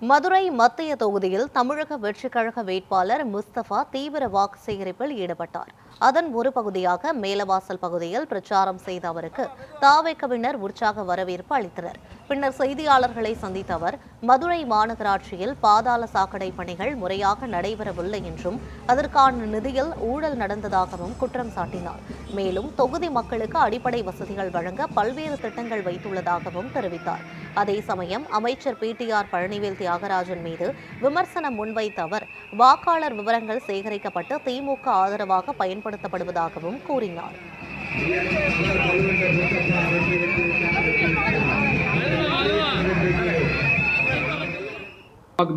மதுரை மத்திய தொகுதியில் தமிழக வெற்றிக் கழக வேட்பாளர் முஸ்தபா தீவிர வாக்கு சேகரிப்பில் ஈடுபட்டார். அதன் ஒரு பகுதியாக மேலவாசல் பகுதியில் பிரச்சாரம் செய்த அவருக்கு தாவேக்கவினர் உற்சாக வரவேற்பு அளித்தனர். பின்னர் செய்தியாளர்களை சந்தித்த அவர், மதுரை மாநகராட்சியில் பாதாள சாக்கடை பணிகள் முறையாக நடைபெறவில்லை என்றும் அதற்கான நிதியில் ஊழல் நடந்ததாகவும் குற்றம் சாட்டினார். மேலும் தொகுதி மக்களுக்கு அடிப்படை வசதிகள் வழங்க பல்வேறு திட்டங்கள் வைத்துள்ளதாகவும் தெரிவித்தார். அதே சமயம் அமைச்சர் PTR பழனிவேல் தியாகராஜன் மீது விமர்சனம் முன்வைத்த அவர், வாக்காளர் விவரங்கள் சேகரிக்கப்பட்டு திமுக ஆதரவாக பயன்படுத்தப்படுவதாகவும் கூறினார்.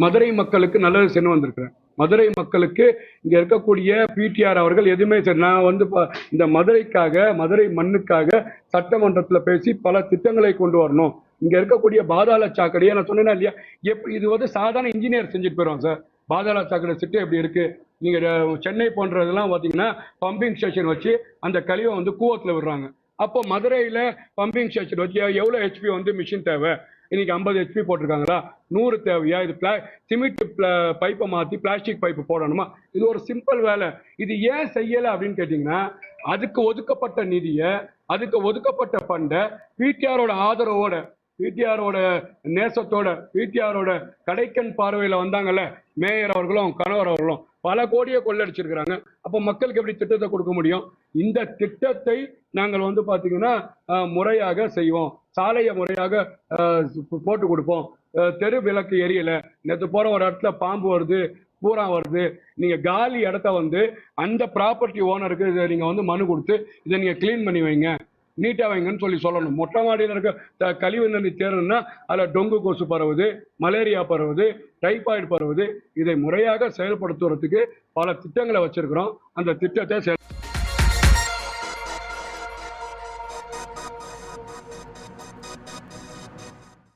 மதுரை மக்களுக்கு நல்லது சென்று வந்திருக்கிறேன். மதுரை மக்களுக்கு இங்க இருக்கக்கூடிய PTR அவர்கள் எதுவுமே சரி, நான் இந்த மதுரைக்காக, மதுரை மண்ணுக்காக சட்டமன்றத்தில் பேசி பல திட்டங்களை கொண்டு வரணும். இங்க இருக்கக்கூடிய பாதாள சாக்கடையை நான் சொன்னேன்னா இல்லையா, இது சாதாரண இன்ஜினியர் செஞ்சுட்டு போயிடும் சார். பாதாள சாக்கடை திட்டம் எப்படி இருக்கு, நீங்க சென்னை போன்றதெல்லாம் பார்த்தீங்கன்னா பம்பிங் ஸ்டேஷன் வச்சு அந்த கழிவை கூவத்தில் விடுறாங்க. அப்போ மதுரையில் பம்பிங் ஸ்டேஷன் வச்சு எவ்வளோ HP மிஷின் தேவை? இன்னைக்கு 50 HP போட்டிருக்காங்களா, 100 தேவையா? இது சிமெண்ட் பைப்பை மாற்றி பிளாஸ்டிக் பைப்பு போடணுமா? இது ஒரு சிம்பிள் வேலை. இது ஏன் செய்யலை அப்படின்னு கேட்டிங்கன்னா, அதுக்கு ஒதுக்கப்பட்ட நிதியை, அதுக்கு ஒதுக்கப்பட்ட ஃபண்டை PTRோட ஆதரவோட, PTRோட நேசத்தோட, PTRோட கடைக்கண் பார்வையில் வந்தாங்கல்ல மேயர் அவர்களும் கணவர் அவர்களும் பல கோடியை கொள்ளடிச்சிருக்கிறாங்க. அப்போ மக்களுக்கு எப்படி திட்டத்தை கொடுக்க முடியும்? இந்த திட்டத்தை நாங்கள் பார்த்தீங்கன்னா முறையாக செய்வோம். சாலையை முறையாக போட்டு கொடுப்போம். தெரு விளக்கு எரியல, நேற்று போற ஒரு இடத்துல பாம்பு வருது, பூரா வருது. நீங்க காலி இடத்த அந்த ப்ராப்பர்ட்டி ஓனருக்கு இதை நீங்க மனு கொடுத்து இதை நீங்க கிளீன் பண்ணி வைங்க, நீட்டா வைங்கன்னு சொல்லணும். மொட்டை மாடியில் இருக்க கழிவு நீர் தேரணும்னா அதில் டொங்கு கொசு பரவுது, மலேரியா பரவுது, டைபாய்டு பரவுது. இதை முறையாக செயல்படுத்துவதற்கு பல திட்டங்களை வச்சிருக்கிறோம். அந்த திட்டத்தை